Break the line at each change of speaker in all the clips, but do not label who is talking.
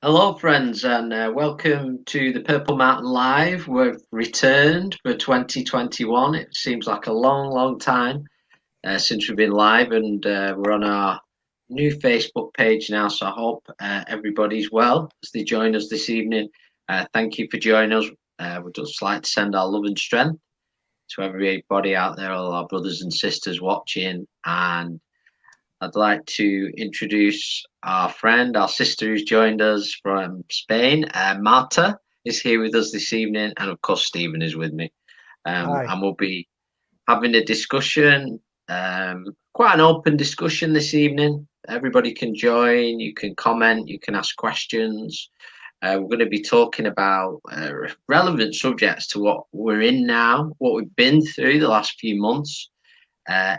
Hello, friends, and welcome to the Purple Mountain Live. We've returned for 2021. It seems like a long, long time since we've been live, and we're on our new Facebook page now. So I hope everybody's well as they join us this evening. Thank you for joining us. We'd just like to send our love and strength to everybody out there, all our brothers and sisters watching, and I'd like to introduce our friend, our sister who's joined us from Spain. Marta is here with us this evening, and of course, Stephen is with me.
Hi.
And we'll be having a discussion, quite an open discussion this evening. Everybody can join, you can comment, you can ask questions. We're going to be talking about relevant subjects to what we're in now, what we've been through the last few months,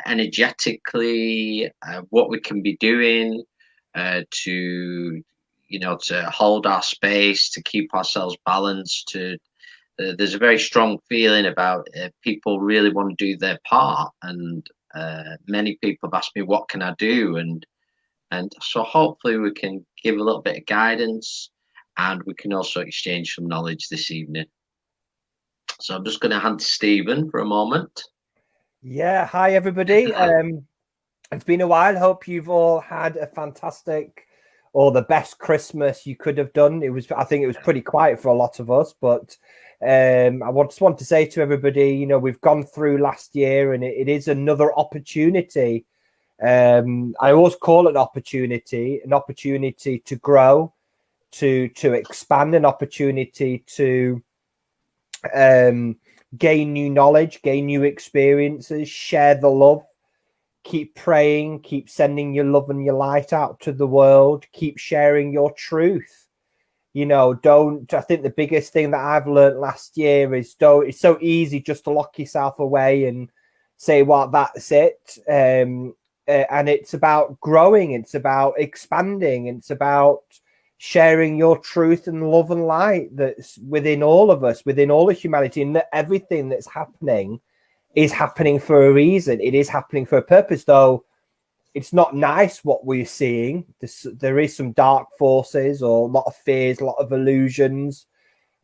energetically, what we can be doing to, to hold our space, to keep ourselves balanced. There's a very strong feeling about people really want to do their part, and many people have asked me, "What can I do?" And so hopefully we can give a little bit of guidance, and we can also exchange some knowledge this evening. So I'm just going to hand to Stephen for a moment.
Yeah, hi everybody. It's been a while. Hope you've all had a fantastic or the best Christmas you could have done. I think it was pretty quiet for a lot of us, but just want to say to everybody, we've gone through last year and it is another opportunity. I always call it an opportunity to grow, to expand, an opportunity to gain new knowledge, gain new experiences, share the love, keep praying, keep sending your love and your light out to the world, keep sharing your truth. I think the biggest thing that I've learned last year is it's so easy just to lock yourself away and say, well, that's it. And it's about growing, it's about expanding, it's about sharing your truth and love and light that's within all of us, within all of humanity, and that everything that's happening is happening for a reason. It is happening for a purpose, though it's not nice what we're seeing. There is some dark forces or a lot of fears, a lot of illusions,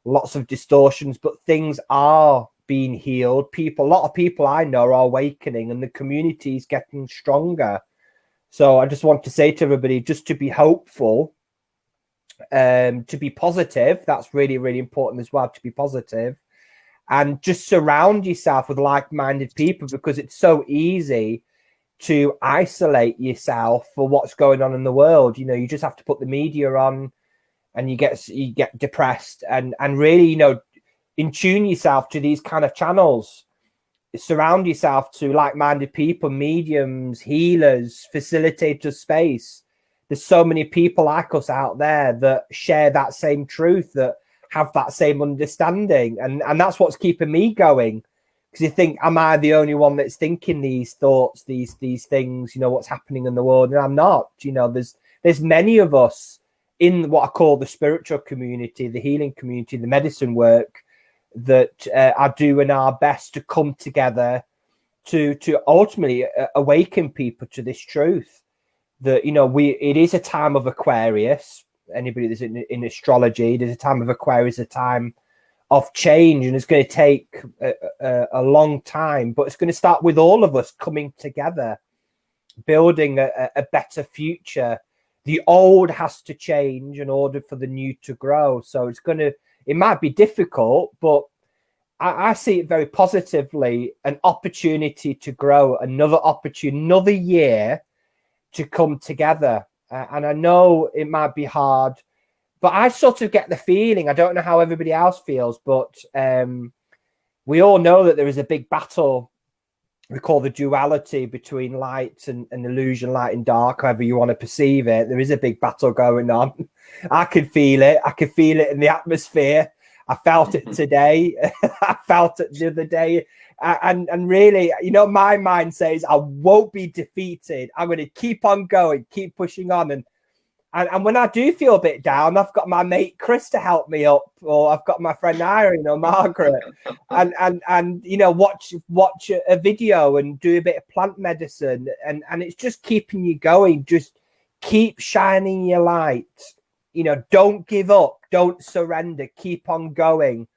lots of distortions, but things are being healed. A lot of people I know are awakening and the community is getting stronger. So I just want to say to everybody, just to be hopeful, to be positive. That's really, really important as well, to be positive. And just surround yourself with like-minded people, because it's so easy to isolate yourself for what's going on in the world. You just have to put the media on and you get depressed, and really, in tune yourself to these kind of channels. Surround yourself to like-minded people, mediums, healers, facilitators of space. There's so many people like us out there that share that same truth, that have that same understanding, and that's what's keeping me going. Because you think, am I the only one that's thinking these thoughts, these things? What's happening in the world, and I'm not. There's many of us in what I call the spiritual community, the healing community, the medicine work, that are doing our best to come together to ultimately awaken people to this truth. That it is a time of Aquarius. Anybody that's in astrology, there's a time of Aquarius, a time of change, and it's going to take a long time, but it's going to start with all of us coming together, building a better future. The old has to change in order for the new to grow. So it might be difficult, but I see it very positively, an opportunity to grow, another year to come together. And I know it might be hard, but I sort of get the feeling, I don't know how everybody else feels, but we all know that there is a big battle we call the duality between light and illusion, light and dark, however you want to perceive it. There is a big battle going on. I can feel it. I can feel it in the atmosphere. I felt it today. I felt it the other day. And really, my mind says I won't be defeated. I'm going to keep on going, keep pushing on. And when I do feel a bit down, I've got my mate Chris to help me up, or I've got my friend Irene or Margaret, and watch a video and do a bit of plant medicine, and it's just keeping you going. Just keep shining your light, you know, don't give up, don't surrender, keep on going.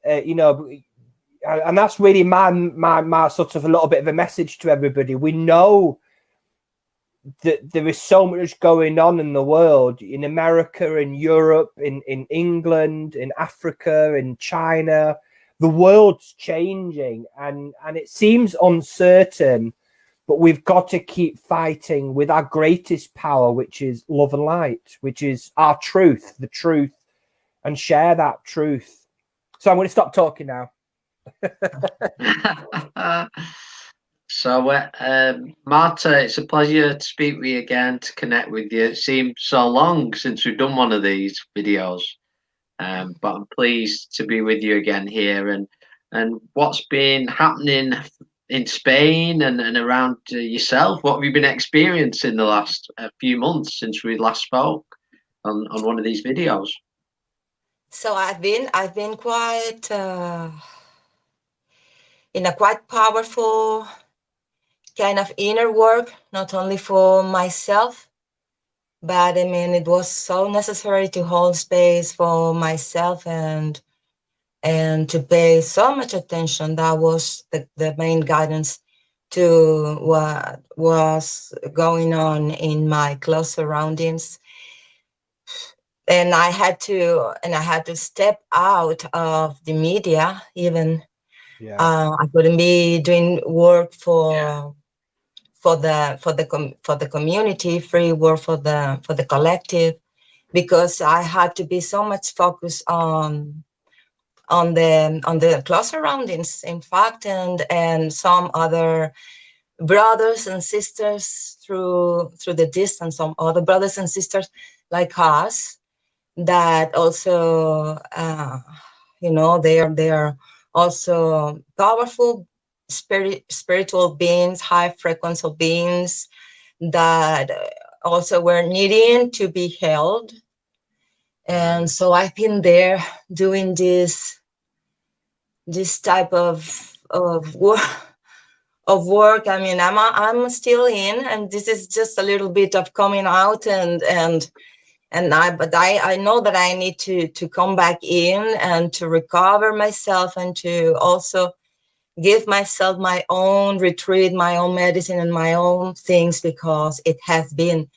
You know, and that's really my sort of a little bit of a message to everybody. We know that there is so much going on in the world, in America, in Europe, in England, in Africa, in China. The world's changing, and it seems uncertain, but we've got to keep fighting with our greatest power, which is love and light, which is our truth, the truth, and share that truth. So I'm going to stop talking now.
So, Marta, it's a pleasure to speak with you again, to connect with you. It seems so long since we've done one of these videos, but I'm pleased to be with you again here. And what's been happening in Spain and around yourself? What have you been experiencing the last few months since we last spoke on one of these videos?
So I've been quite in a quite powerful kind of inner work, not only for myself, but I mean, it was so necessary to hold space for myself and to pay so much attention. That was the main guidance to what was going on in my close surroundings. And I had to step out of the media. Even I couldn't be doing work for the community, free work for the collective, because I had to be so much focused on the close surroundings, in fact, and some other brothers and sisters through the distance, some other brothers and sisters like us that also you know, they are also powerful spiritual beings, high frequency beings that also were needing to be held. And so I've been there doing this type of work. I mean, I'm still in, and this is just a little bit of coming out, but I know that I need to come back in and to recover myself, and to also give myself my own retreat, my own medicine, and my own things, because it has been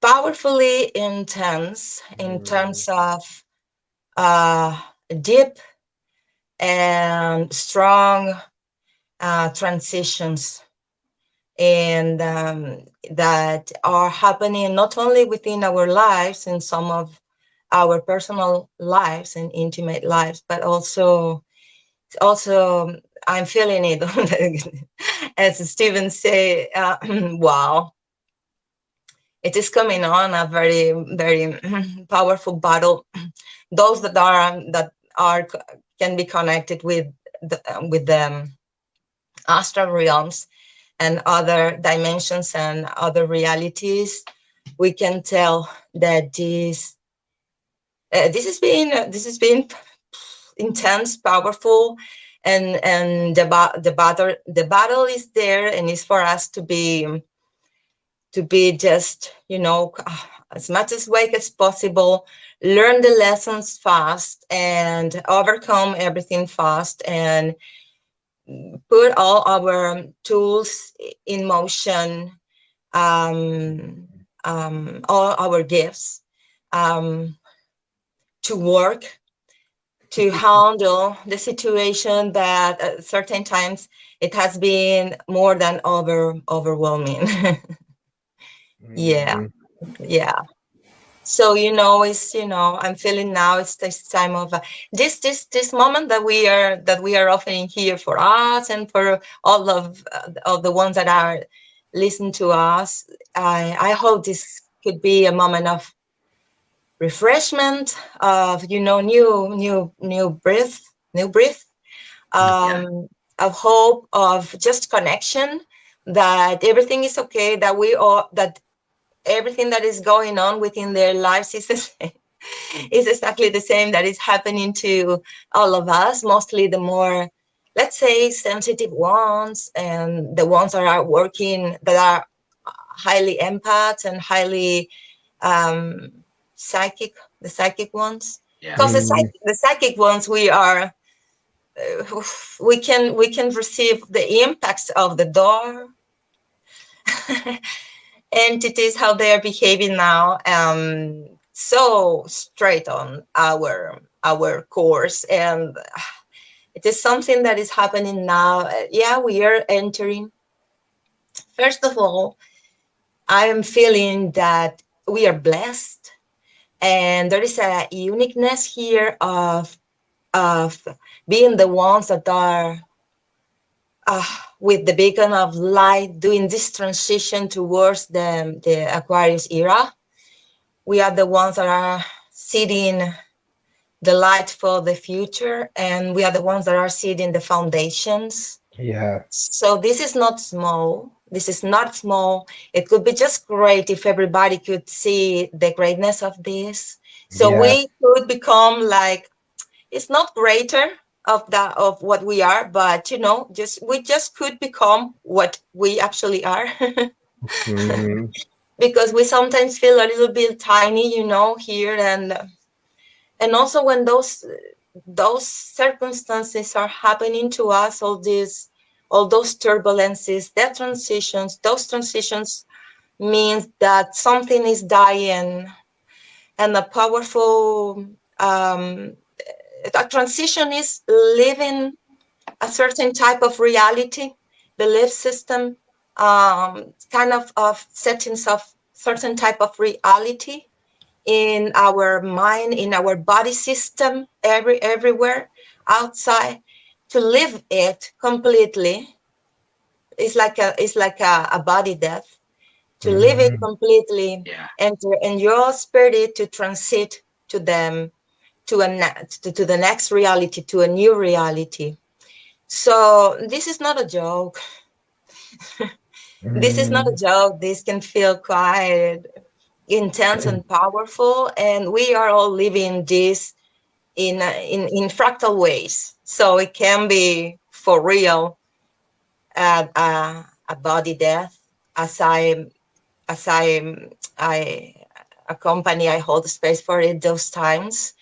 powerfully intense in terms of deep and strong transitions, and that are happening not only within our lives and some of our personal lives and intimate lives, but also I'm feeling it. As Stephen say, wow, it is coming on a very, very powerful battle. Those that are can be connected with the astral realms and other dimensions and other realities, we can tell that this has been intense, powerful, and the battle is there, and is for us to be just, you know, as much as awake as possible, learn the lessons fast, and overcome everything fast, and put all our tools in motion, all our gifts, to work, to handle the situation that at certain times it has been more than overwhelming. Yeah. So, you know, I'm feeling now it's this time of this moment that we are offering here for us and for all of the ones that are listening to us. I hope this could be a moment of refreshment, of, you know, new breath, of hope, of just connection, that everything is okay, that everything that is going on within their lives is exactly the same that is happening to all of us, mostly the more, let's say, sensitive ones, and the ones that are highly empaths and highly the psychic ones.
Yeah.
Because the psychic ones, we are, we can receive the impacts of the door entities, how they are behaving now, so straight on our course, and it is something that is happening now. Yeah, we are entering. First of all, I am feeling that we are blessed, and there is a uniqueness here of being the ones that are with the beacon of light, doing this transition towards the Aquarius era. We are the ones that are seeding the light for the future, and we are the ones that are seeding the foundations.
Yeah.
So this is not small. This is not small. It could be just great if everybody could see the greatness of this. So we could become like, it's not greater of what we are, but you know, we just could become what we actually are. Because we sometimes feel a little bit tiny, you know, here, and also when those circumstances are happening to us, all those turbulences, those transitions means that something is dying, and a powerful a transition is living a certain type of reality, belief system, kind of settings of certain type of reality in our mind, in our body system, everywhere outside. To live it completely is like a body death. To live it completely, and your spirit to transit to them, to the next reality, to a new reality. So this is not a joke. This is not a joke. This can feel quite intense and powerful, and we are all living this in fractal ways. So it can be for real a body death, as I accompany, I hold space for it those times.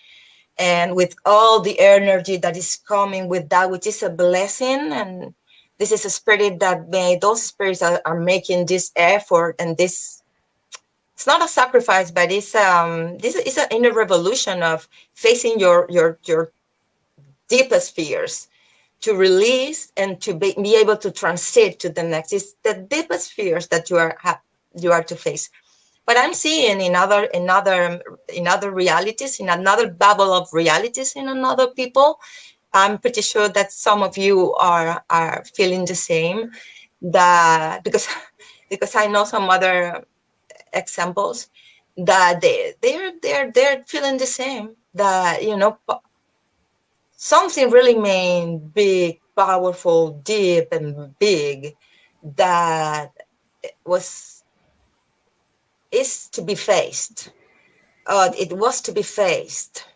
And with all the energy that is coming with that, which is a blessing. And this is a spirit that those spirits are making this effort, and this, it's not a sacrifice, but it's this is an inner revolution of facing your deepest fears, to release and to be able to transit to the next. It's the deepest fears that you are to face. But I'm seeing in other realities, in another bubble of realities, in another people. I'm pretty sure that some of you are feeling the same. That because I know some other examples that they're feeling the same. That, you know, something really main, big, powerful, deep, and big that is to be faced. It was to be faced.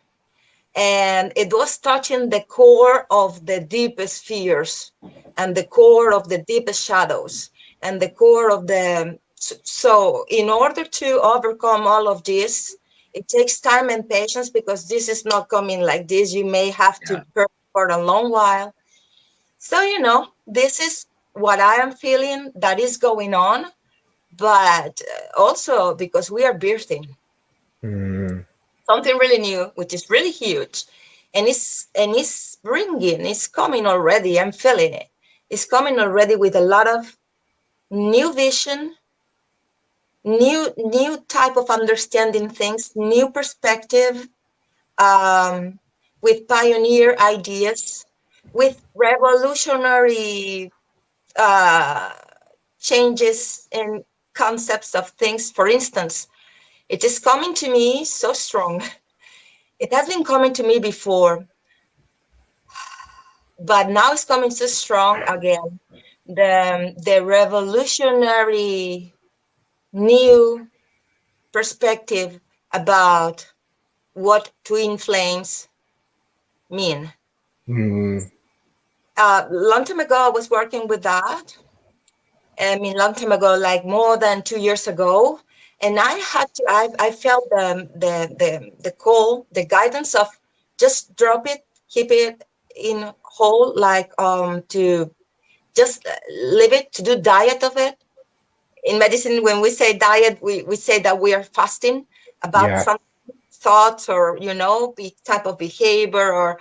And it was touching the core of the deepest fears, and the core of the deepest shadows, and the core of the... So in order to overcome all of this, it takes time and patience, because this is not coming like this. You may have to work for a long while. So, you know, this is what I am feeling that is going on. But also because we are birthing something really new, which is really huge, and it's coming already. I'm feeling it. It's coming already with a lot of new vision, new type of understanding things, new perspective, with pioneer ideas, with revolutionary changes in concepts of things. For instance, it is coming to me so strong. It has been coming to me before, but now it's coming so strong again. The revolutionary new perspective about what twin flames mean. Long time ago, I was working with that. I mean, long time ago, like more than 2 years ago. And I felt the call, the guidance of just drop it, keep it in whole, like to just leave it, to do diet of it. In medicine, when we say diet, we say that we are fasting about some thoughts or, type of behavior or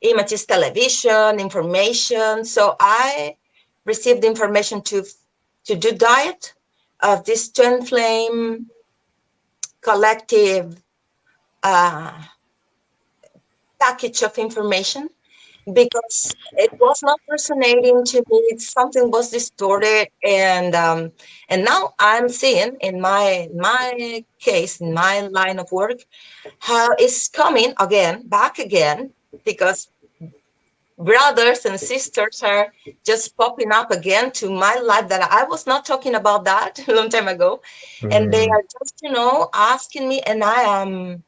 images, television, information. So I received information to do diet of this twin flame collective package of information, because it was not resonating to me. Something was distorted, and now I'm seeing in my case, in my line of work, how it's coming again, back again, because brothers and sisters are just popping up again to my life that I was not talking about that a long time ago, and they are just asking me, and I am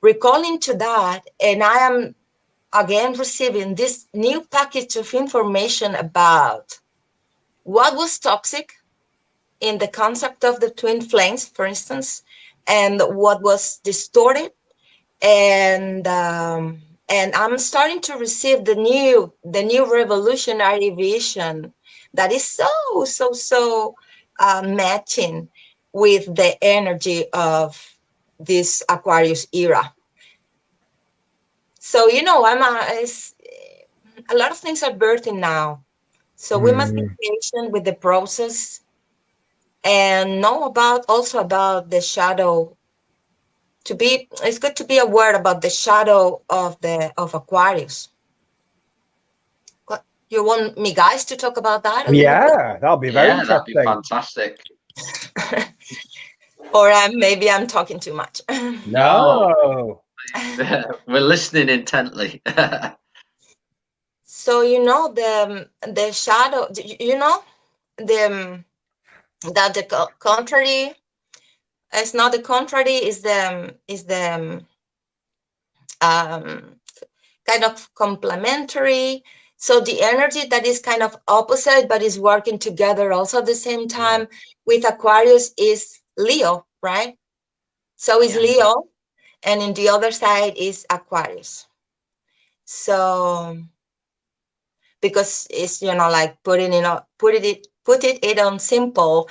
recalling to that, and I am again receiving this new package of information about what was toxic in the concept of the twin flames, for instance, and what was distorted, and I'm starting to receive the new revolutionary vision that is so matching with the energy of this Aquarius era. So I'm a lot of things are birthing now. So we must be patient with the process and know about the shadow. It's good to be aware about the shadow of Aquarius. What, you want me guys to talk about that a little bit?
That'll be very interesting.
That'd be fantastic.
Or maybe I'm talking too much.
No.
We're listening intently.
So the shadow, that the contrary, it's not the contrary, is the kind of complementary. So the energy that is kind of opposite but is working together also at the same time with Aquarius is Leo, right? So is Leo, and in the other side is Aquarius. So because it's like put it on simple,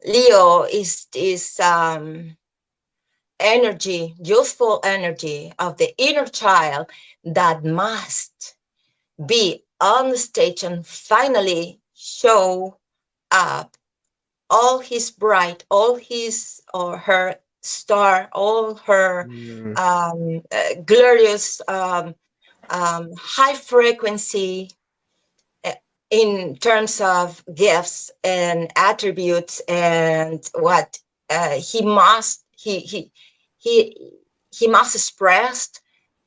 Leo is energy, youthful energy of the inner child that must be on the stage and finally show up all his bright, all his or her star, all her glorious high frequency in terms of gifts and attributes, and what he must express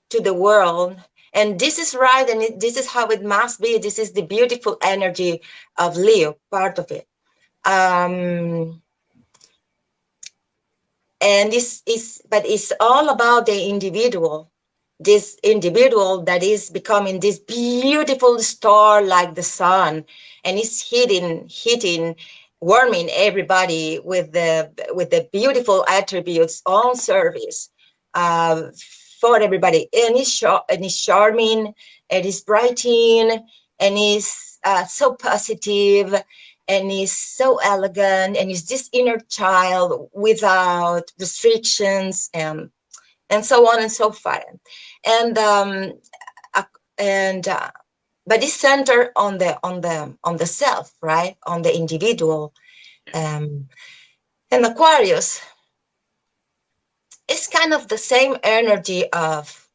to the world. And this is right, and this is how it must be. This is the beautiful energy of Leo, part of it. And but it's all about the individual. This individual that is becoming this beautiful star like the sun, and it's hitting, warming everybody with the beautiful attributes on service for everybody. And it's charming, and it's brightening, and it's so positive, and is so elegant, and is this inner child without restrictions and so on and so forth. And but it's centered on the self, right? On the individual. And Aquarius is kind of the same energy of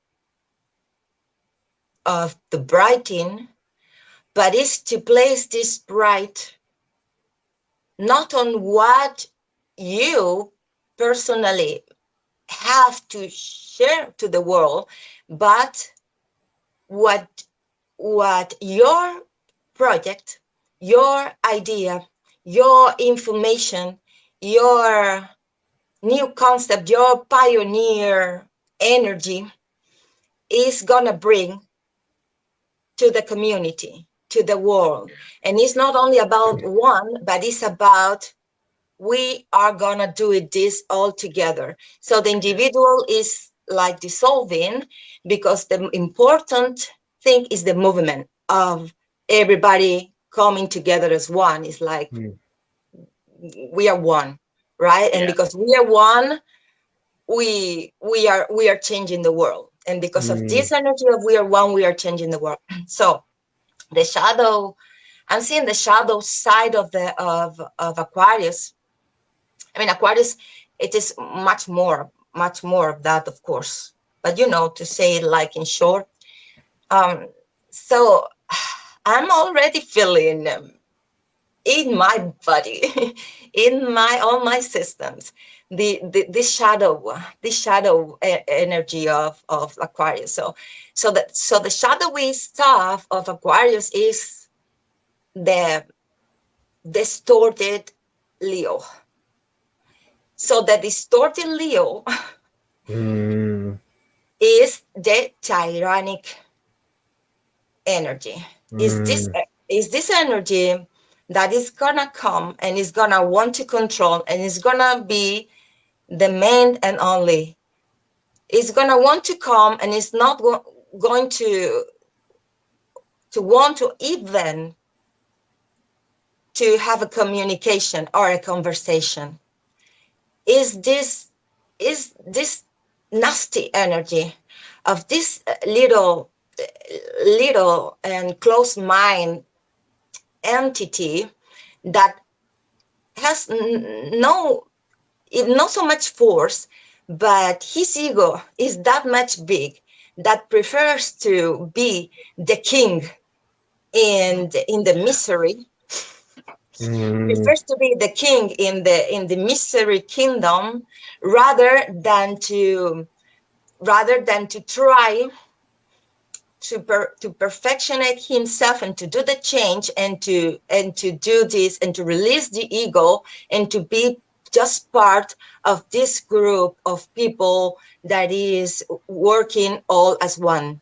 the brighting, but it's to place this bright not on what you personally have to share to the world, but what your project, your idea, your information, your new concept, your pioneer energy is gonna bring to the community, to the world. And it's not only about one, but it's about we are gonna do it this all together. So the individual is like dissolving, because the important thing is the movement of everybody coming together as one. It's like we are one, right? And because we are one, we are changing the world. And because of this energy of we are one, we are changing the world. So the shadow, I'm seeing the shadow side of the of Aquarius. I mean, Aquarius, it is much more of that, of course. But to say it like in short, so I'm already feeling in my body, in all my systems, this shadow energy of Aquarius. So the shadowy stuff of Aquarius is the distorted Leo. So the distorted Leo is the tyrannic energy. Is this energy that is gonna come and is gonna want to control and is gonna be the main and only. It's gonna want to come and is not going to want to even to have a communication or a conversation. Is this nasty energy of this little and close mind entity that has not so much force, but his ego is that much big that prefers to be the king in the misery, prefers to be the king in the misery kingdom, rather than to try to perfectionate himself and to do the change and to do this and to release the ego and to be just part of this group of people that is working all as one.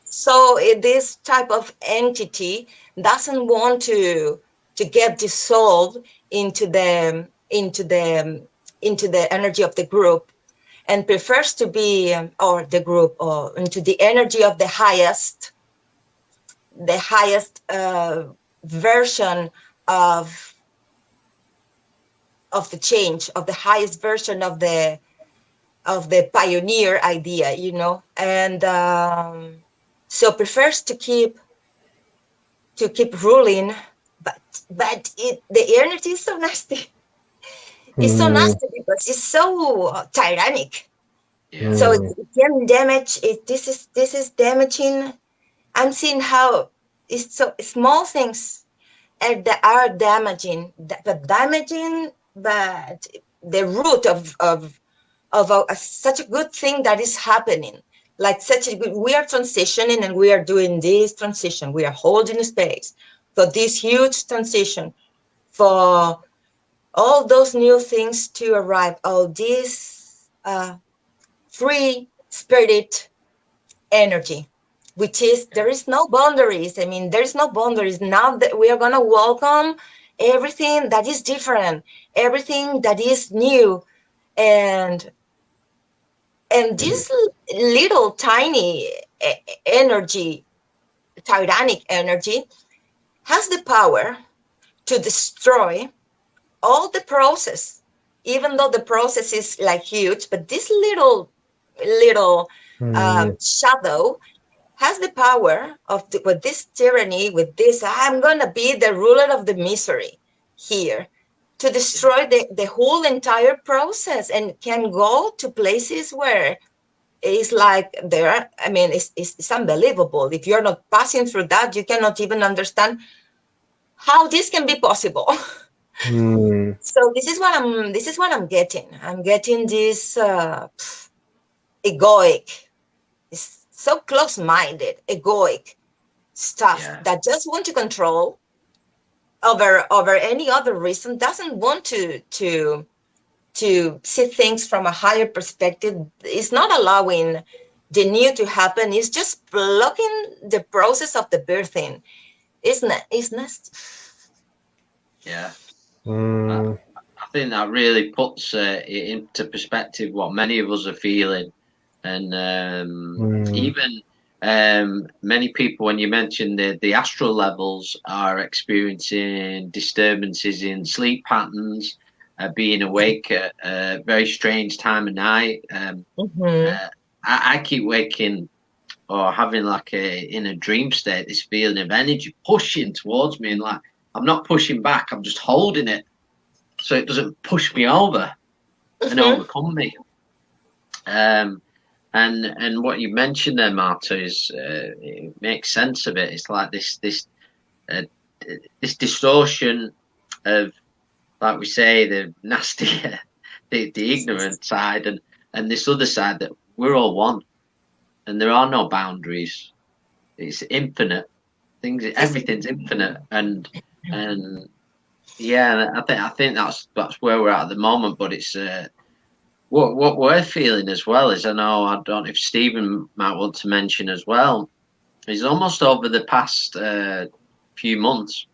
So this type of entity doesn't want to get dissolved into the energy of the group, and prefers to be or the group or into the energy of the highest version of the change, of the highest version of the pioneer idea, and so prefers to keep ruling, but the energy is so nasty. It's so nasty because it's so tyrannic. So it can damage it. This is damaging. I'm seeing how it's so small things that are damaging, but the root of such a good thing that is happening. Like we are transitioning and we are doing this transition. We are holding space for this huge transition, for all those new things to arrive, all this free spirit energy, which is, there is no boundaries. I mean, there's no boundaries. Now that we are going to welcome everything that is different, everything that is new. And this little tiny energy, tyrannic energy, has the power to destroy all the process, even though the process is like huge. But this little shadow has the power of with this tyranny, with this, I'm gonna be the ruler of the misery here, to destroy the whole entire process, and can go to places where it's like there. I mean, it's unbelievable. If you're not passing through that, you cannot even understand how this can be possible. So this is what I'm getting. I'm getting this egoic, it's so close-minded, egoic stuff that just want to control over any other reason, doesn't want to see things from a higher perspective, is not allowing the new to happen, is just blocking the process of the birthing. It's nasty.
Yeah. I think that really puts it into perspective what many of us are feeling, and even many people, when you mention the astral levels, are experiencing disturbances in sleep patterns, being awake at a very strange time of night. I keep waking or having like in a dream state this feeling of energy pushing towards me, and like I'm not pushing back, I'm just holding it so it doesn't push me over and overcome me. And what you mentioned there, Marta, is it makes sense of it. It's like uh, this distortion of, like we say, the nasty, the ignorant side, and this other side that we're all one, and there are no boundaries. It's infinite. Everything's infinite, and yeah, I think that's where we're at the moment. But it's what we're feeling as well is, I don't know if Stephen might want to mention as well, is almost over the past few months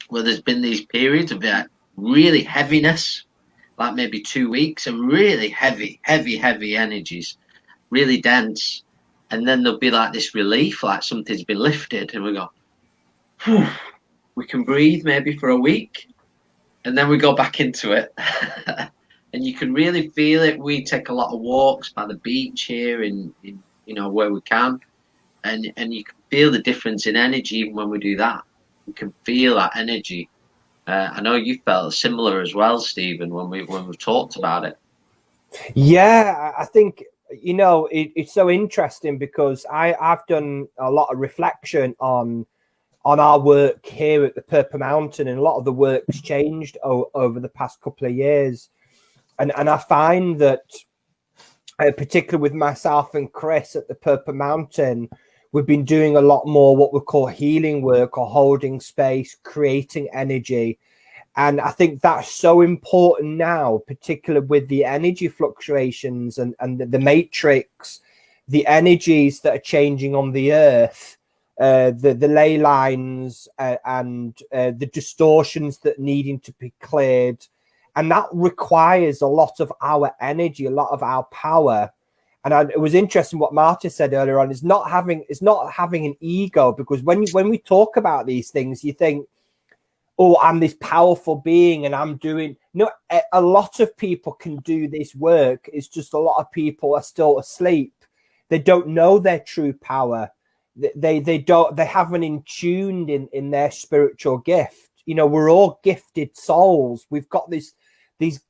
where there's been these periods of really heaviness, like maybe 2 weeks, and really heavy energies, really dense, and then there'll be like this relief, like something's been lifted, and we go, Phew, we can breathe maybe for a week, and then we go back into it. And you can really feel it. We take a lot of walks by the beach here in where we can, and you can feel the difference in energy even when we do that. You can feel that energy. I know you felt similar as well, Stephen, when we've talked about it.
Yeah, I think it's so interesting because I've done a lot of reflection on our work here at the Purple Mountain, and a lot of the work's changed over the past couple of years. And I find that, particularly with myself and Chris at the Purple Mountain, we've been doing a lot more what we call healing work, or holding space, creating energy. And I think that's so important now, particularly with the energy fluctuations and the matrix, the energies that are changing on the earth, the ley lines and the distortions that needing to be cleared. And that requires a lot of our energy, a lot of our power. And it was interesting what Marta said earlier on, is not having an ego, because when we talk about these things, you think, oh, I'm this powerful being and I'm doing, a lot of people can do this work. It's just a lot of people are still asleep. They don't know their true power. They haven't in tuned in their spiritual gift. We're all gifted souls. We've got these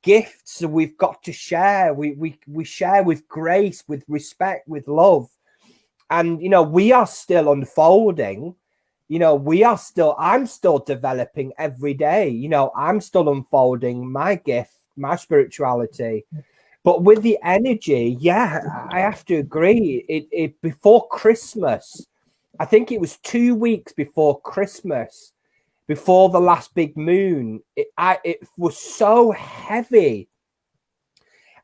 gifts, and we've got to share. We share with grace, with respect, with love. And we are still unfolding. I'm still developing every day. I'm still unfolding my gift, my spirituality. But with the energy, yeah, I have to agree. It before Christmas, I think it was 2 weeks before Christmas, before the last big moon, it was so heavy,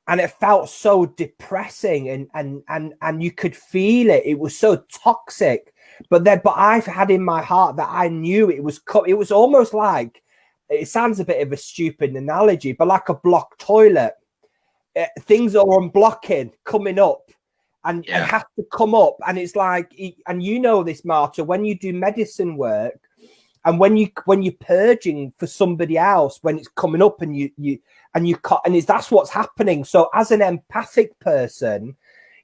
and it felt so depressing, and you could feel it. It was so toxic. But I've had in my heart that I knew it was almost like, it sounds a bit of a stupid analogy, but like a blocked toilet. Things are unblocking, coming up, and it has to come up. And it's like, and this, Marta, when you do medicine work, and when you're purging for somebody else, when it's coming up, and that's what's happening. So as an empathic person,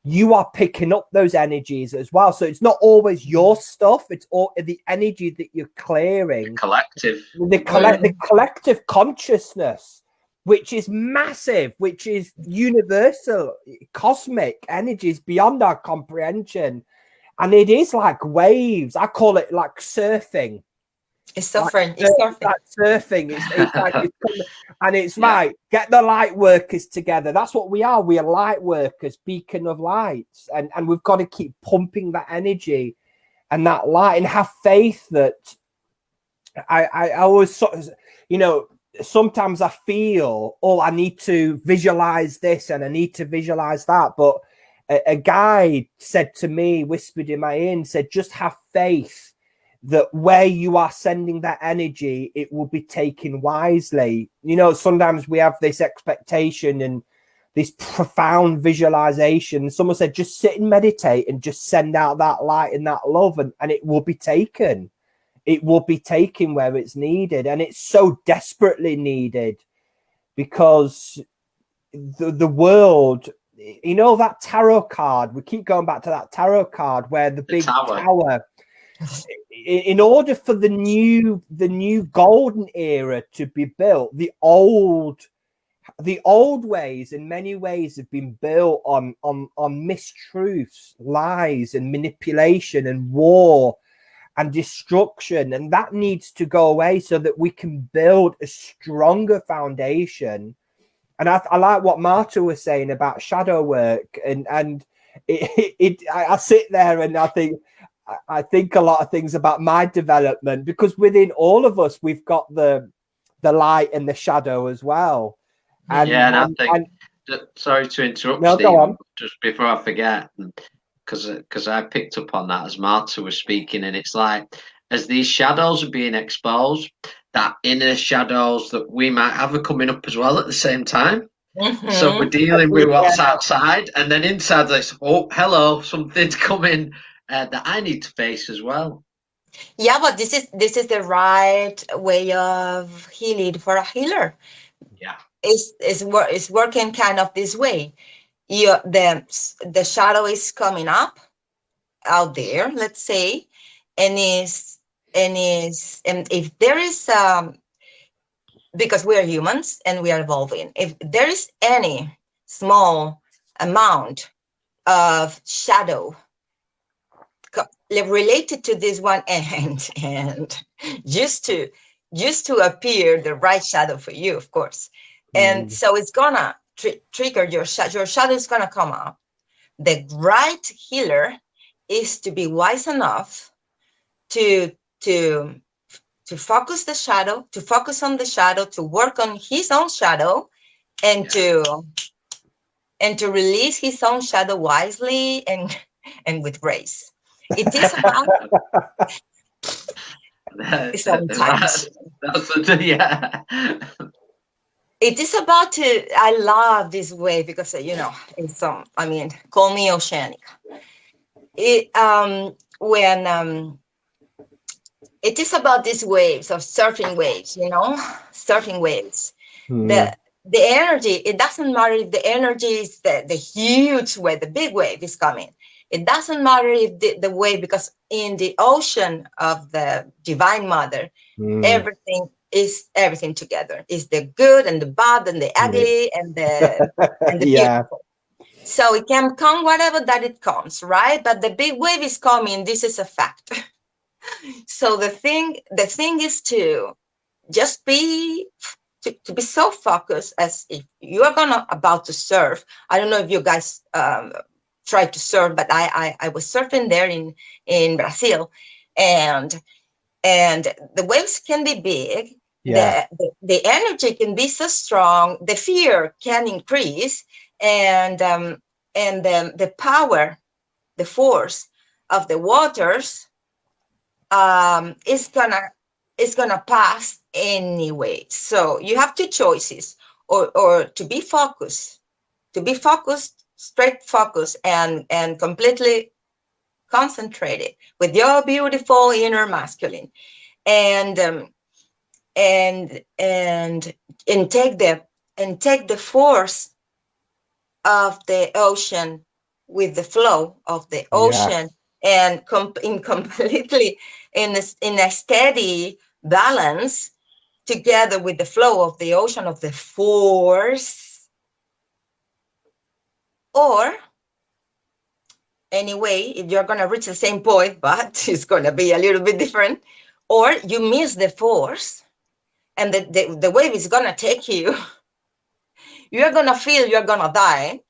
you are picking up those energies as well. So it's not always your stuff; it's all the energy that you're clearing. The collective consciousness, which is massive, which is universal, cosmic energies beyond our comprehension, and it is like waves. I call it like surfing.
It's surfing.
It's surfing. It's like, and it's like, get the light workers together. That's what we are. We are light workers, beacon of lights, and we've got to keep pumping that energy and that light, and have faith that I always sort of, sometimes I feel, I need to visualize this and I need to visualize that, but a guide said to me, whispered in my ear, said, just have faith that where you are sending that energy, it will be taken wisely. You know, sometimes we have this expectation and this profound visualization. Someone said, just sit and meditate and just send out that light and that love, and it will be taken. It will be taken where it's needed. And it's so desperately needed, because the world, you know, that tarot card, we keep going back to that tarot card where the big tower, in order for the new golden era to be built, the old ways in many ways have been built on mistruths, lies and manipulation and war and destruction, and that needs to go away so that we can build a stronger foundation. And I like what Marta was saying about shadow work, and I sit there and I think a lot of things about my development, because within all of us we've got the light and the shadow as well.
And I think, sorry to interrupt,
no,
Stephen, just before I forget, because I picked up on that as Marta was speaking, and it's like, as these shadows are being exposed, that inner shadows that we might have are coming up as well at the same time. So we're dealing with what's outside, and then inside, like, oh, hello, something's coming that I need to face as well.
Yeah, but this is the right way of healing for a healer.
Yeah,
it's working kind of this way. The shadow is coming up out there, let's say, and if there is because we are humans and we are evolving, if there is any small amount of shadow related to this one, and just to appear the right shadow for you, of course. And so it's gonna trigger your shadow is gonna come up. The right healer is to be wise enough to focus on the shadow, to work on his own shadow, and to release his own shadow wisely and with grace. It is about sometimes.
Yeah.
It is about I love this way because, you know, call me OceaniKa. It is about these waves of surfing waves, you know, surfing waves. The energy, it doesn't matter if the energy is the huge wave, the big wave is coming. It doesn't matter if the wave, because in the ocean of the Divine Mother, everything together. Is the good and the bad and the ugly and the beautiful. So it can come whatever that it comes, right? But the big wave is coming. This is a fact. So the thing is to just be so focused, as if you are about to surf. I don't know if you guys try to surf, but I was surfing there in Brazil, and the waves can be big. Yeah. The energy can be so strong. The fear can increase, and the power, the force of the waters is gonna pass anyway. So you have two choices, or to be focused, straight focus, and completely concentrated with your beautiful inner masculine, and take the force of the ocean with the flow of the ocean, and completely in a steady balance together with the flow of the ocean, of the force. Or anyway, if you're going to reach the same point, but it's going to be a little bit different, or you miss the force and the wave is going to take you, you're going to feel you're going to die.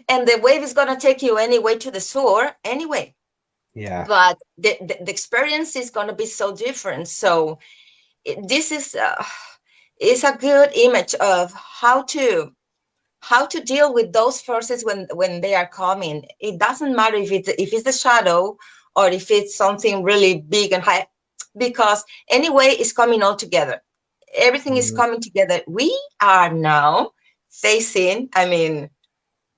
And the wave is going to take you anyway to the shore anyway. Yeah. But the experience is going to be so different. So this is a good image of how to how to deal with those forces when they are coming. It doesn't matter if it's a shadow or if it's something really big and high, because anyway, it's coming all together. Everything is coming together. We are now facing, tell me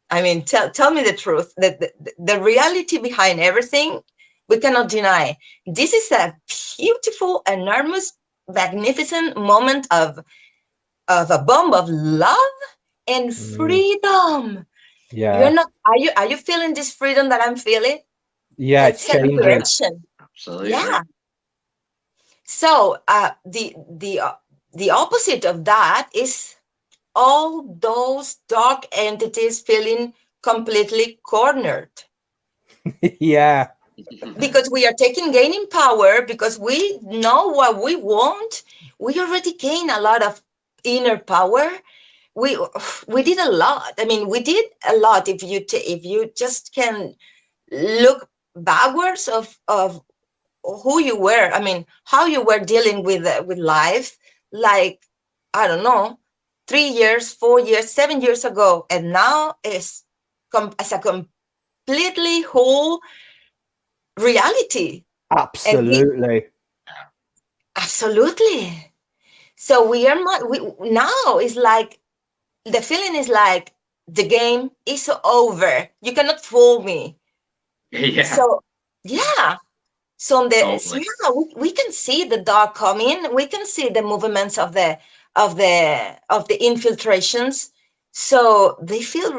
the truth. The reality behind everything, we cannot deny. This is a beautiful, enormous, magnificent moment of a bomb of love and freedom.
Yeah.
You're not. Are you feeling this freedom that I'm feeling?
Yeah, it's changing.
Celebration.
Absolutely.
Yeah. So the opposite of that is all those dark entities feeling completely cornered.
Yeah.
Because we are gaining power, because we know what we want. We already gained a lot of inner power. We did a lot. I mean, we did a lot. If you just can look backwards of who you were, I mean, how you were dealing with life, like, I don't know, 3 years, 4 years, 7 years ago, and now is as a completely whole reality.
Absolutely.
Absolutely. So we now is like, the feeling is like the game is over. You cannot fool me.
Yeah.
So yeah. So
Totally.
we can see the dark coming. We can see the movements of the infiltrations. So they feel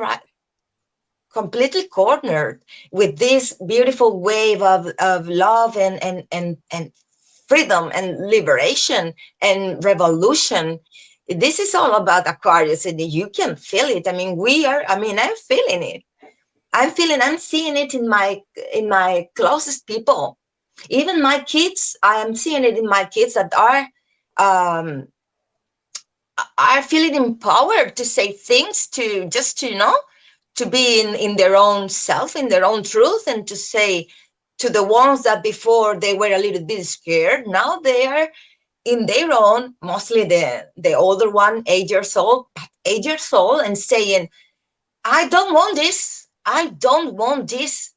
completely cornered with this beautiful wave of love and freedom and liberation and revolution. This is all about Aquarius, and you can feel it. I mean, I'm feeling it. I'm seeing it in my closest people. Even my kids, I am seeing it in my kids that um, are feeling empowered to say things, to just to be in their own self, in their own truth, and to say to the ones that before they were a little bit scared, now they are in their own, mostly the older one, 8 years old, and saying, I don't want this. I don't want this.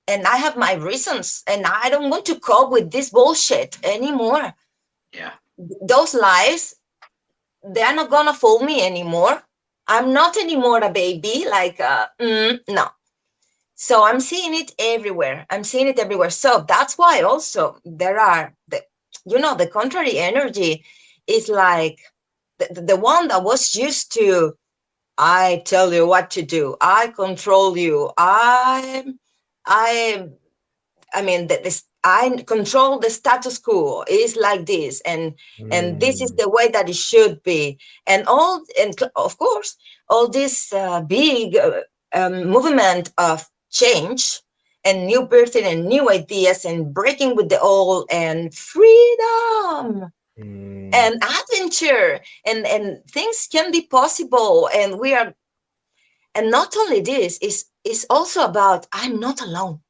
And I have my reasons, and I don't want to cope with this bullshit anymore.
Yeah.
Those lies, they're not gonna fool me anymore. I'm not anymore a baby, like, no. So I'm seeing it everywhere. So that's why also there are the contrary energy is like the one that was used to, I tell you what to do, I control you, I mean, this, I control the status quo. It's like this, and this is the way that it should be, and of course, all this big movement of change and new birthing and new ideas and breaking with the old and freedom and adventure and things can be possible, and we are, and not only this is also about, I'm not alone.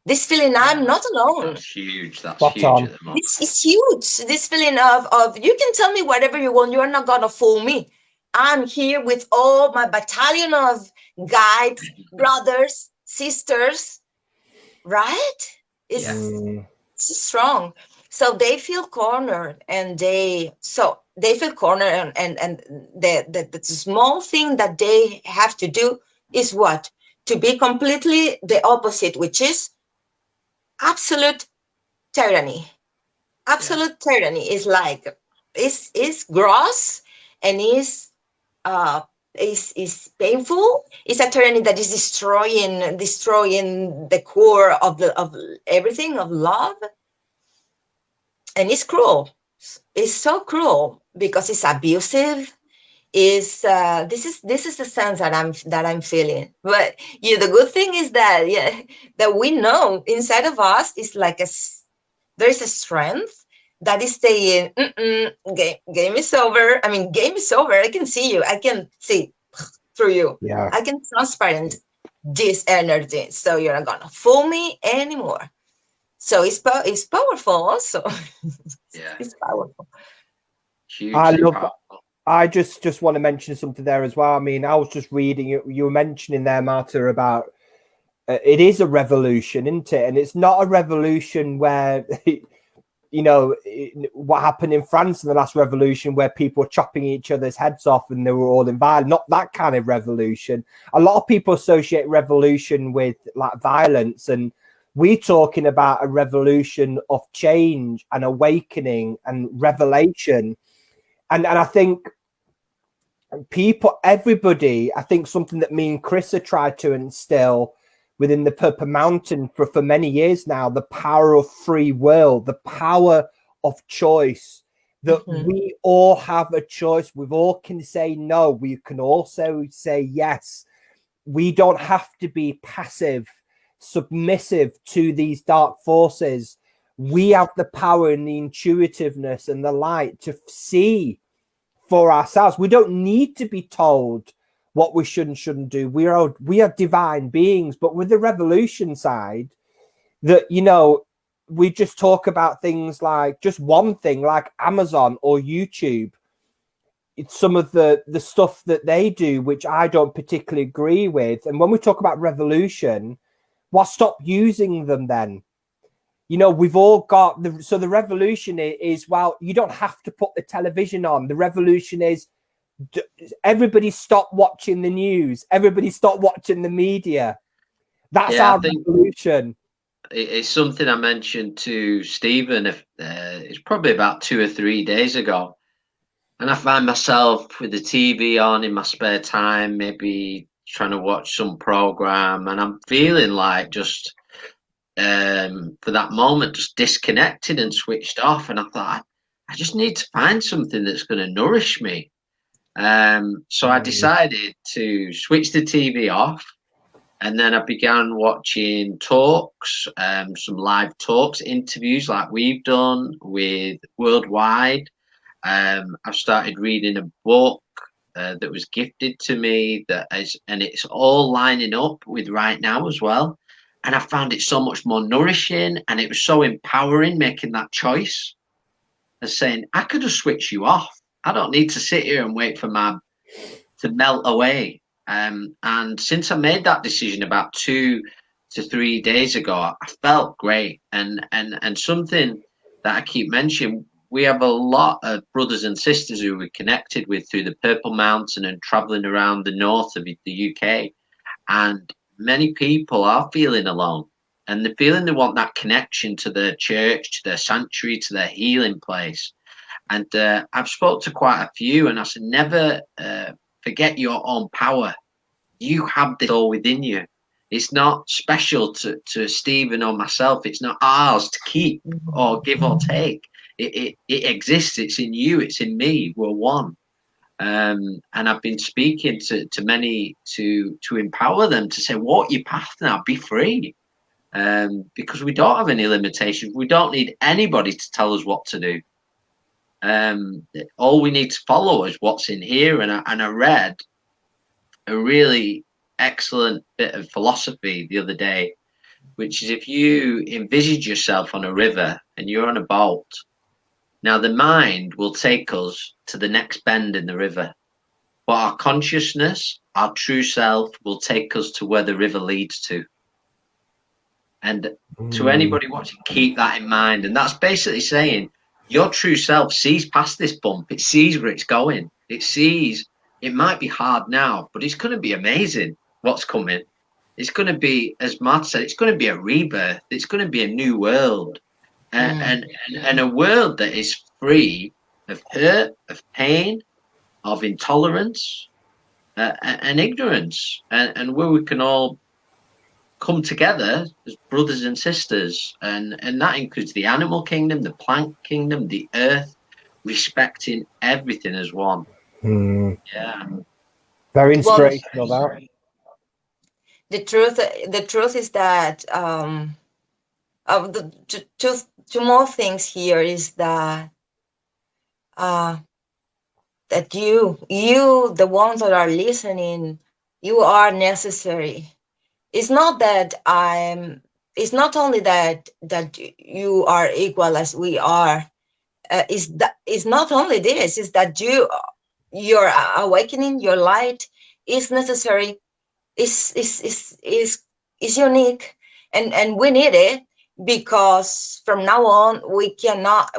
This feeling, I'm not alone.
That's huge. That's
Spot
huge
on.
at the moment.
This is huge. This feeling of you can tell me whatever you want. You're not gonna fool me. I'm here with all my battalion of guides, brothers, sisters. Right? It's strong. So they feel cornered, and they feel cornered, and the small thing that they have to do is what? To be completely the opposite, which is absolute tyranny. Absolute tyranny is like, is gross, and is painful. It's a tyranny that is destroying the core of everything, of love, and it's cruel. It's so cruel because it's abusive. Is this is the sense that I'm feeling. But the good thing is that that we know inside of us is like there is a strength that is saying, game is over. I mean, game is over. I can see you. I can see through you.
Yeah.
I can transparent this energy. So you're not gonna fool me anymore. So it's powerful also.
Yeah.
It's powerful.
Hugely powerful.
I just want to mention something there as well. I mean, I was just reading, you were mentioning there, Marta, about it is a revolution, isn't it? And it's not a revolution where, you know, what happened in France in the last revolution where people were chopping each other's heads off and they were all in violence. Not that kind of revolution. A lot of people associate revolution with like violence, and we're talking about a revolution of change and awakening and revelation. And I think everybody, I think something that me and Chris have tried to instill within the Purple Mountain for many years now, the power of free will, the power of choice, that we all have a choice. We all can say no. We can also say yes. We don't have to be passive, submissive to these dark forces. We have the power and the intuitiveness and the light to see for ourselves. We don't need to be told what we should and shouldn't do. We are divine beings. But with the revolution side, that, you know, we just talk about things like just one thing like Amazon or YouTube. It's some of the stuff that they do, which I don't particularly agree with. And when we talk about revolution, well, stop using them then. You know, we've all got the revolution is, well, you don't have to put the television on. The revolution is everybody stop watching the news. Everybody stop watching the media. That's our revolution.
It's something I mentioned to Stephen. It's probably about 2 or 3 days ago. And I find myself with the TV on in my spare time, maybe trying to watch some program. And I'm feeling like just... for that moment, just disconnected and switched off. And I thought, I just need to find something that's going to nourish me. So I decided to switch the TV off, and then I began watching talks, some live talks, interviews like we've done with Worldwide. I've started reading a book that was gifted to me and it's all lining up with right now as well. And I found it so much more nourishing, and it was so empowering making that choice and saying, I could have switched you off. I don't need to sit here and wait for to melt away. And since I made that decision about 2 to 3 days ago, I felt great. And something that I keep mentioning, we have a lot of brothers and sisters who we're connected with through the Purple Mountain and traveling around the north of the UK. And many people are feeling alone, and they're feeling they want that connection to their church, to their sanctuary, to their healing place. And I've spoke to quite a few, and I said, never forget your own power. You have this all within you. It's not special to Stephen or myself. It's not ours to keep or give or take. It exists. It's in you. It's in me. We're one. And I've been speaking to many to empower them to say, walk your path now, be free. Because we don't have any limitations. We don't need anybody to tell us what to do. All we need to follow is what's in here. And I read a really excellent bit of philosophy the other day, which is if you envisage yourself on a river and you're on a boat, now the mind will take us to the next bend in the river, but our consciousness, our true self, will take us to where the river leads to. And to anybody watching, keep that in mind. And that's basically saying your true self sees past this bump. It sees where it's going. It sees it might be hard now, but it's going to be amazing what's coming. It's going to be, as Marta said, it's going to be a rebirth. It's going to be a new world. And a world that is free of hurt, of pain, of intolerance, and ignorance, and where we can all come together as brothers and sisters, and that includes the animal kingdom, the plant kingdom, the earth, respecting everything as one. Yeah,
very inspirational. Well,
the truth is that two more things here is that that you the ones that are listening, you are necessary. It's not that it's not only that you are equal as we are. It's not only this, it's that your awakening, your light is necessary, is unique, and we need it, because from now on we cannot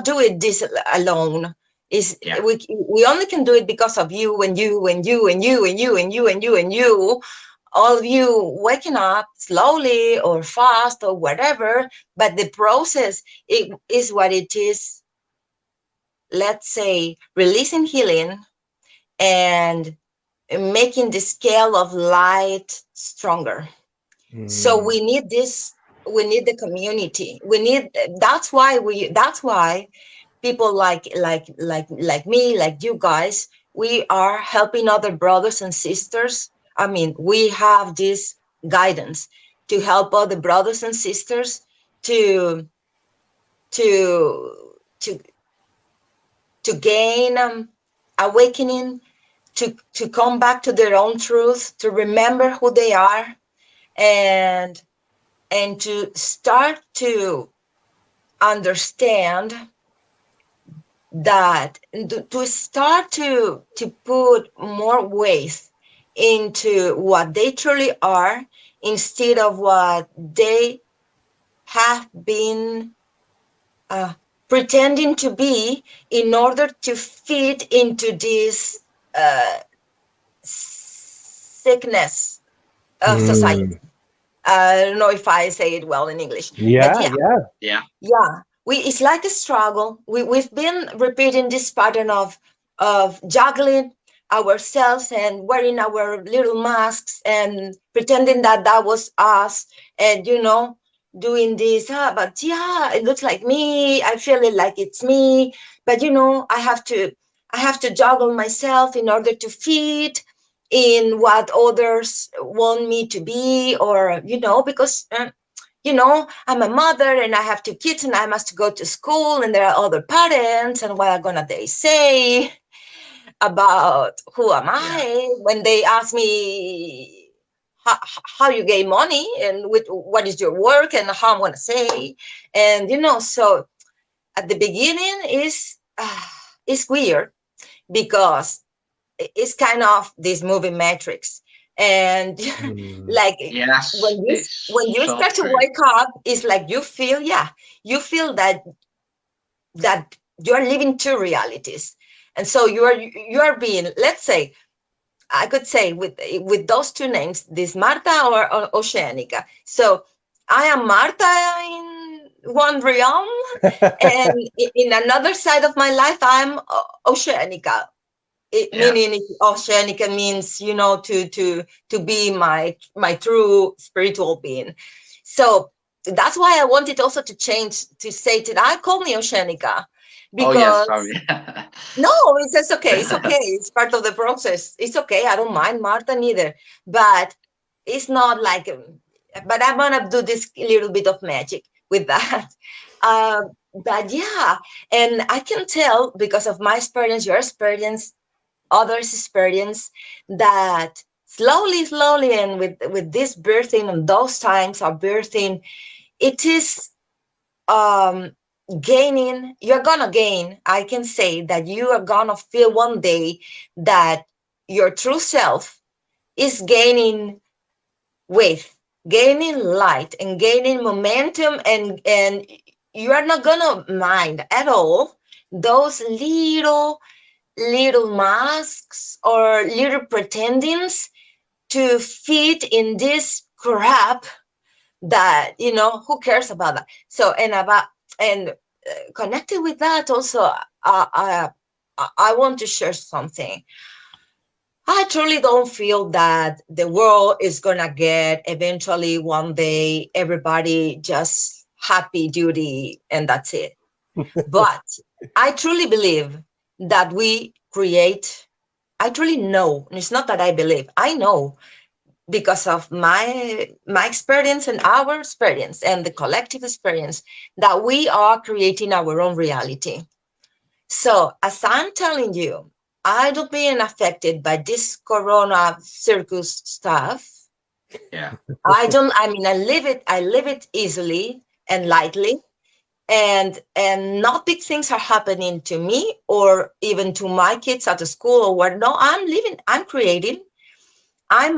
do it this alone. We only can do it because of you and you and you and you and you and you and you and you, all of you waking up slowly or fast or whatever. But the process, it is what it is. Let's say releasing healing and making the scale of light stronger. So we need this. We need the community. We need. That's why people like me, like you guys, we are helping other brothers and sisters. I mean, we have this guidance to help other brothers and sisters to to to to gain awakening, to come back to their own truth, to remember who they are, and to start to understand that, to start to put more weight into what they truly are, instead of what they have been pretending to be, in order to fit into this sickness of society. I don't know if I say it well in English, but yeah. It's like a struggle. We've been repeating this pattern of juggling ourselves and wearing our little masks and pretending that was us, and doing this. But yeah, it looks like me. I feel it like it's me. But I have to juggle myself in order to fit in what others want me to be, or because I'm a mother and I have 2 kids and I must go to school, and there are other parents, and what are gonna they say about who am I when they ask me how you get money and what is your work and how I'm gonna say. And so at the beginning is weird, because it's kind of this movie Matrix. And like when you start to wake up, it's like you feel that you are living 2 realities. And so you are being, let's say, I could say with those 2 names, this Marta or OceaniKa. So I am Marta in one realm, and in another side of my life, I'm OceaniKa. Meaning OceaniKa means to be my true spiritual being. So that's why I wanted also to change, to say that I call me OceaniKa, because no, it's okay. It's part of the process. It's okay. I don't mind Marta neither, but it's not like. But I'm gonna do this little bit of magic with that. But yeah, and I can tell, because of my experience, your experience, others' experience, that slowly, and with this birthing and those times of birthing, it is gaining. You're gonna gain. I can say that you are gonna feel one day that your true self is gaining weight, gaining light, and gaining momentum, and you are not gonna mind at all those little masks or little pretendings to fit in this crap that who cares about that. So and connected with that also, I want to share something. I truly don't feel that the world is gonna get eventually one day everybody just happy duty and that's it. But I truly believe that we create. I truly know, and it's not that I believe, I know, because of my experience and our experience and the collective experience, that we are creating our own reality. So as I'm telling you, I don't being affected by this corona circus stuff. I live it easily and lightly. and not big things are happening to me or even to my kids at the school or where. No, I'm creating, I'm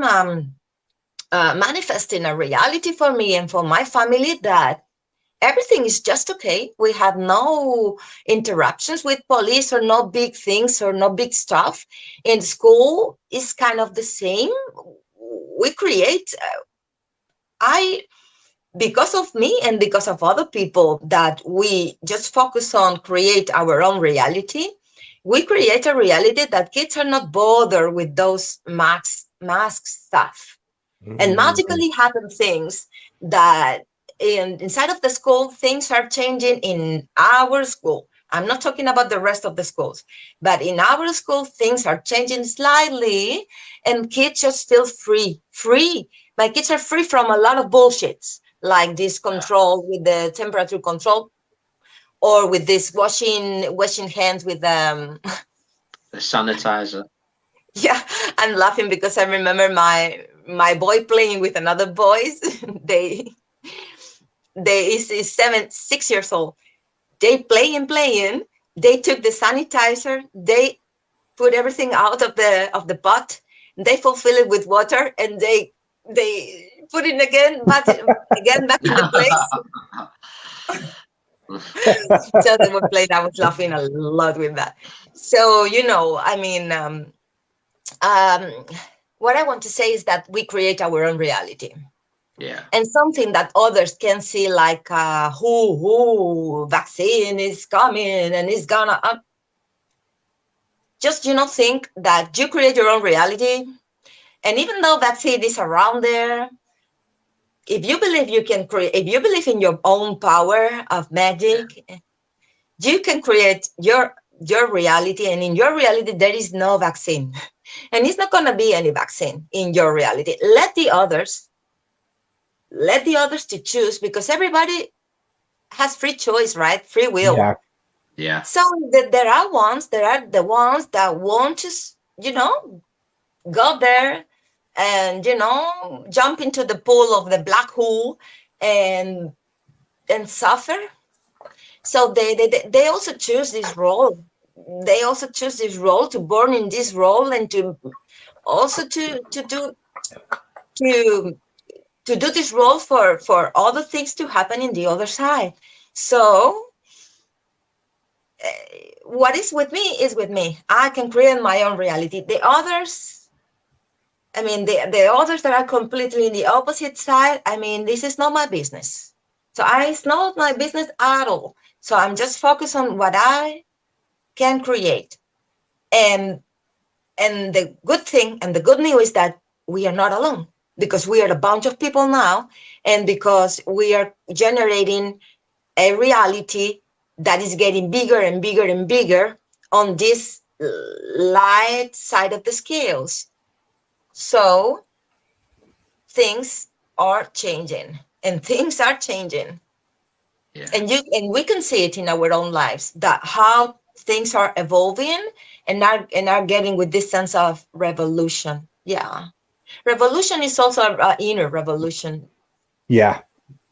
manifesting a reality for me and for my family that everything is just okay. We have no interruptions with police or no big things or no big stuff. In school is kind of the same. We create, because of me and because of other people that we just focus on create our own reality, we create a reality that kids are not bothered with those mask stuff. And magically happen things that inside of the school, things are changing in our school. I'm not talking about the rest of the schools, but in our school, things are changing slightly and kids just feel free. My kids are free from a lot of bullshits, like this control with the temperature control, or with this washing hands with
the sanitizer.
Yeah, I'm laughing because I remember my boy playing with another boys. they is 6 years old. They playing. They took the sanitizer. They put everything out of the pot. They fulfill it with water, and they put it back in the place. So they were playing. I was laughing a lot with that. So I mean. What I want to say is that we create our own reality.
Yeah.
And something that others can see, like who vaccine is coming and is gonna just think that you create your own reality. And even though vaccine is around there, if you believe you can create, if you believe in your own power of magic, you can create your reality. And in your reality, there is no vaccine. And it's not going to be any vaccine in your reality. Let the others to choose, because everybody has free choice, right? Free will.
Yeah.
So there are the ones that want to, go there and, jump into the pool of the black hole and suffer. So they also choose this role. They also choose this role, to born in this role, and to also to do this role for other things to happen in the other side. So what is with me is with me. I can create my own reality. The others, I mean, the others that are completely in the opposite side, I mean, this is not my business. So it's not my business at all. So I'm just focused on what I can create. And the good thing and the good news is that we are not alone, because we are a bunch of people now, and because we are generating a reality that is getting bigger and bigger and bigger on this light side of the scales. So things are changing, and things are changing.
Yeah.
And we can see it in our own lives, that how things are evolving and are getting with this sense of revolution. Yeah. Revolution is also an inner revolution.
Yeah.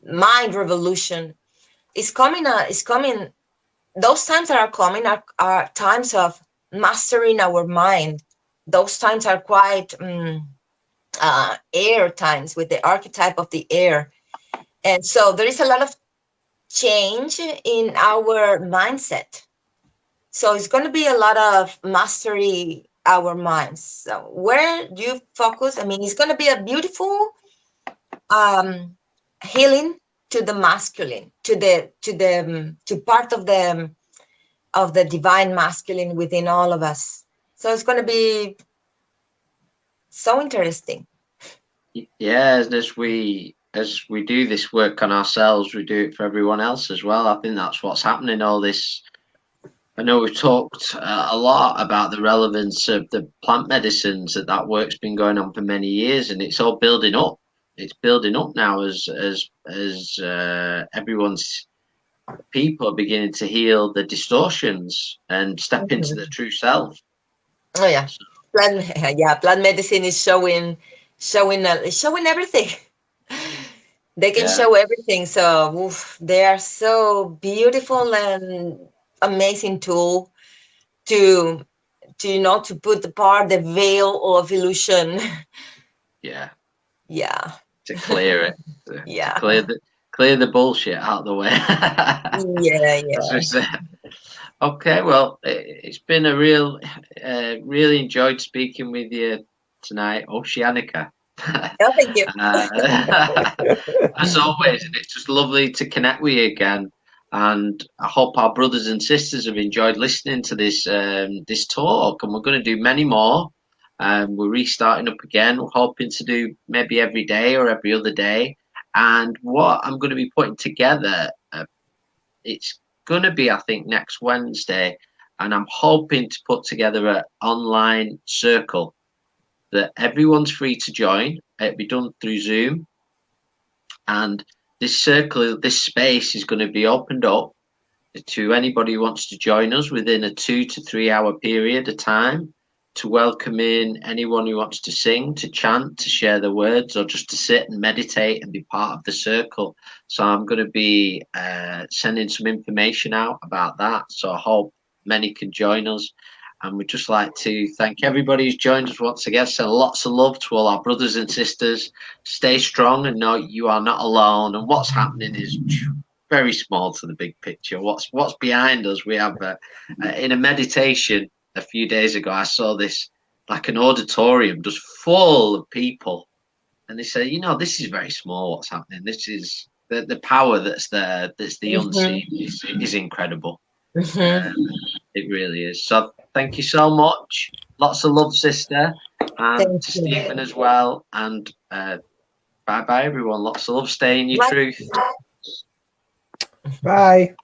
Mind revolution is coming. Those times that are coming are times of mastering our mind. Those times are quite air times, with the archetype of the air. And so there is a lot of change in our mindset. So it's going to be a lot of mastery our minds. So where you focus, I mean, it's going to be a beautiful healing to the masculine, to part of the divine masculine within all of us. So it's going to be so interesting.
Yeah, as we do this work on ourselves, we do it for everyone else as well. I think that's what's happening. All this, I know we've talked a lot about the relevance of the plant medicines, that work's been going on for many years, and it's all building up. It's building up now as everyone's people are beginning to heal the distortions and step into their true self.
Oh yeah, plant medicine is showing everything. They can show everything. So they are so beautiful and amazing tool to to put apart the veil of illusion.
Yeah.
Yeah.
To clear it.
Yeah.
To clear the bullshit out of the way.
Yeah.
As we said. Okay, well, it's been a really enjoyed speaking with you tonight, OceaniKa.
Oh, thank you.
As always, it's just lovely to connect with you again. And I hope our brothers and sisters have enjoyed listening to this talk. And we're going to do many more. We're restarting up again. We're hoping to do maybe every day or every other day. And what I'm going to be putting together, it's going to be, I think, next Wednesday. And I'm hoping to put together an online circle that everyone's free to join. It'll be done through Zoom. And this circle, this space is going to be opened up to anybody who wants to join us within a 2 to 3 hour period of time, to welcome in anyone who wants to sing, to chant, to share the words, or just to sit and meditate and be part of the circle. So I'm going to be sending some information out about that. So I hope many can join us. And we'd just like to thank everybody who's joined us once again. Send lots of love to all our brothers and sisters. Stay strong and know you are not alone. And what's happening is very small to the big picture. What's behind us? We have in a meditation a few days ago, I saw this like an auditorium just full of people, and they say, this is very small. What's happening? This is the power that's there. That's the unseen. Is incredible. It really is. So thank you so much. Lots of love, sister, and to Stephen as well. And bye bye, everyone. Lots of love. Stay in your truth.
Bye.